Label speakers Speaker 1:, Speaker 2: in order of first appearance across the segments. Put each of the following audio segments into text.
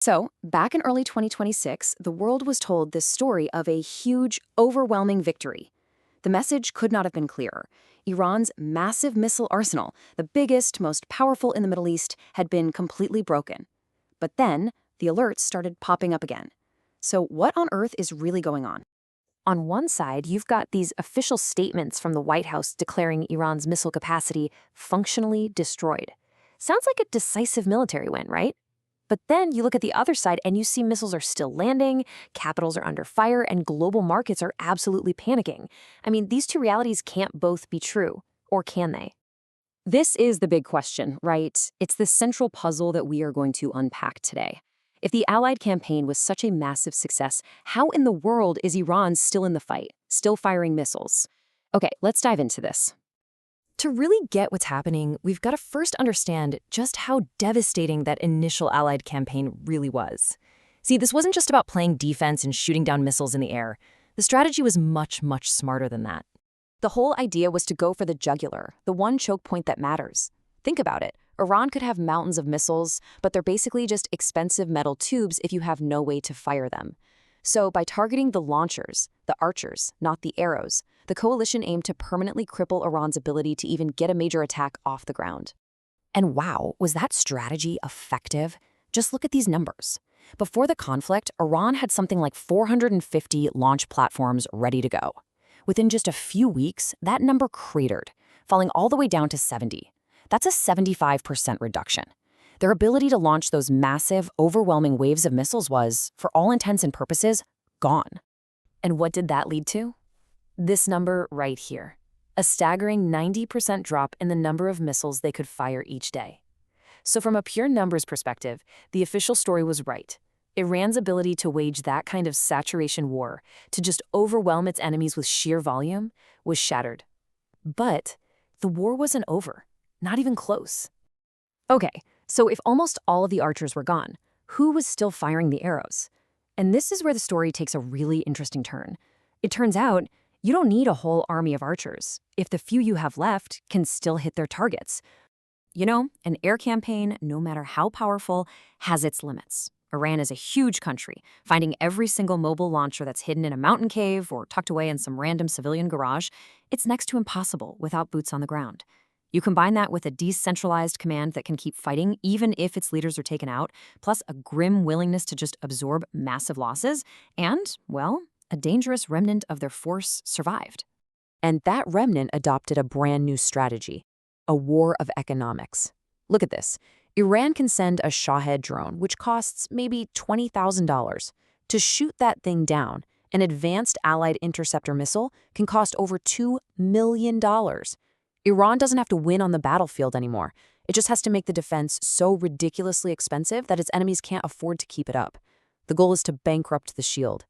Speaker 1: So, back in early 2026, the world was told this story of a huge, overwhelming victory. The message could not have been clearer. Iran's massive missile arsenal, the biggest, most powerful in the Middle East, had been completely broken. But then, the alerts started popping up again. So, what on earth is really going on? On one side, you've got these official statements from the White House declaring Iran's missile capacity functionally destroyed. Sounds like a decisive military win, right? But then you look at the other side and you see missiles are still landing, capitals are under fire, and global markets are absolutely panicking. I mean, these two realities can't both be true, or can they? This is the big question, right? It's the central puzzle that we are going to unpack today. If the Allied campaign was such a massive success, how in the world is Iran still in the fight, still firing missiles? Okay, let's dive into this. To really get what's happening, we've got to first understand just how devastating that initial Allied campaign really was. See, this wasn't just about playing defense and shooting down missiles in the air. The strategy was much, much smarter than that. The whole idea was to go for the jugular, the one choke point that matters. Think about it. Iran could have mountains of missiles, but they're basically just expensive metal tubes if you have no way to fire them. So by targeting the launchers, the archers, not the arrows, the coalition aimed to permanently cripple Iran's ability to even get a major attack off the ground. And wow, was that strategy effective? Just look at these numbers. Before the conflict, Iran had something like 450 launch platforms ready to go. Within just a few weeks, that number cratered, falling all the way down to 70. That's a 75% reduction. Their ability to launch those massive, overwhelming waves of missiles was, for all intents and purposes, gone. And what did that lead to? This number right here. A staggering 90% drop in the number of missiles they could fire each day. So from a pure numbers perspective, the official story was right. Iran's ability to wage that kind of saturation war, to just overwhelm its enemies with sheer volume, was shattered. But the war wasn't over. Not even close. Okay, so if almost all of the archers were gone, who was still firing the arrows? And this is where the story takes a really interesting turn. It turns out, you don't need a whole army of archers if the few you have left can still hit their targets. You know, an air campaign, no matter how powerful, has its limits. Iran is a huge country. Finding every single mobile launcher that's hidden in a mountain cave or tucked away in some random civilian garage, it's next to impossible without boots on the ground. You combine that with a decentralized command that can keep fighting even if its leaders are taken out, plus a grim willingness to just absorb massive losses, and, well, a dangerous remnant of their force survived. And that remnant adopted a brand new strategy, a war of economics. Look at this. Iran can send a Shahed drone, which costs maybe $20,000. To shoot that thing down, an advanced Allied interceptor missile can cost over $2 million. Iran doesn't have to win on the battlefield anymore. It just has to make the defense so ridiculously expensive that its enemies can't afford to keep it up. The goal is to bankrupt the shield.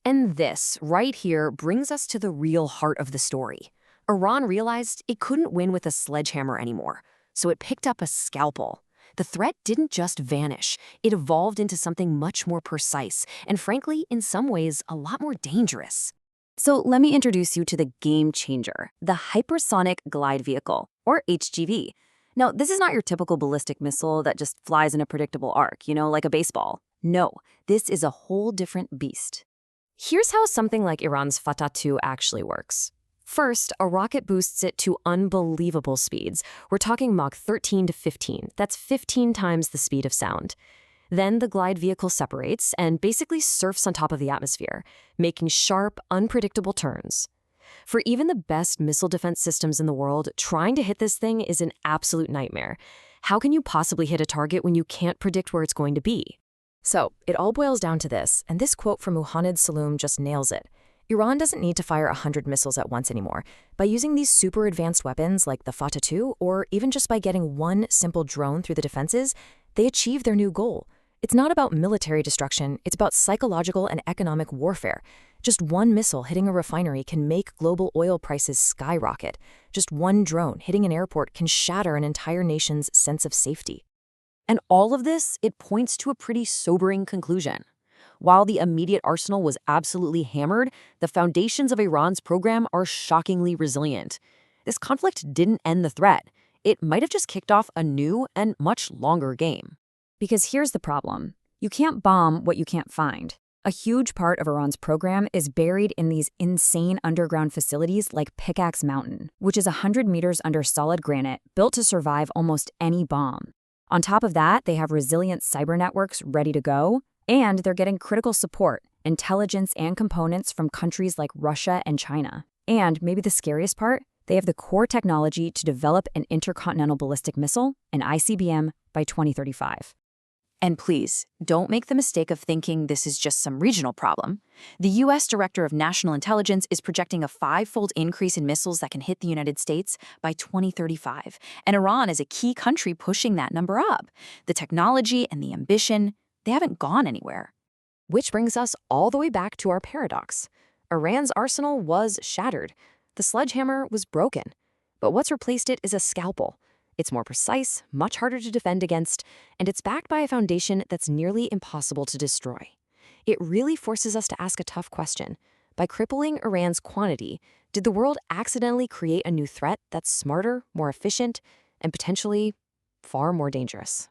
Speaker 1: And this, right here, brings us to the real heart of the story. Iran realized it couldn't win with a sledgehammer anymore, so it picked up a scalpel. The threat didn't just vanish. It evolved into something much more precise, and frankly, in some ways, a lot more dangerous. So let me introduce you to the game changer, the Hypersonic Glide Vehicle, or HGV. Now, this is not your typical ballistic missile that just flies in a predictable arc, like a baseball. No, this is a whole different beast. Here's how something like Iran's Fatah 2 actually works. First, a rocket boosts it to unbelievable speeds. We're talking Mach 13 to 15. That's 15 times the speed of sound. Then the glide vehicle separates and basically surfs on top of the atmosphere, making sharp, unpredictable turns. For even the best missile defense systems in the world, trying to hit this thing is an absolute nightmare. How can you possibly hit a target when you can't predict where it's going to be? So, it all boils down to this, and this quote from Muhammad Saloom just nails it. Iran doesn't need to fire 100 missiles at once anymore. By using these super advanced weapons like the Fatah 2, or even just by getting one simple drone through the defenses, they achieve their new goal. It's not about military destruction, it's about psychological and economic warfare. Just one missile hitting a refinery can make global oil prices skyrocket. Just one drone hitting an airport can shatter an entire nation's sense of safety. And all of this, it points to a pretty sobering conclusion. While the immediate arsenal was absolutely hammered, the foundations of Iran's program are shockingly resilient. This conflict didn't end the threat. It might have just kicked off a new and much longer game. Because here's the problem.
Speaker 2: You can't bomb what you can't find. A huge part of Iran's program is buried in these insane underground facilities like Pickaxe Mountain, which is 100 meters under solid granite, built to survive almost any bomb. On top of that, they have resilient cyber networks ready to go, and they're getting critical support, intelligence and components from countries like Russia and China. And maybe the scariest part, they have the core technology to develop an intercontinental ballistic missile, an ICBM, by 2035.
Speaker 1: And please, don't make the mistake of thinking this is just some regional problem. The U.S. Director of National Intelligence is projecting a 5-fold increase in missiles that can hit the United States by 2035, and Iran is a key country pushing that number up. The technology and the ambition, they haven't gone anywhere.
Speaker 3: Which brings us all the way back to our paradox. Iran's arsenal was shattered. The sledgehammer was broken. But what's replaced it is a scalpel. It's more precise, much harder to defend against, and it's backed by a foundation that's nearly impossible to destroy. It really forces us to ask a tough question. By crippling Iran's quantity, did the world accidentally create a new threat that's smarter, more efficient, and potentially far more dangerous?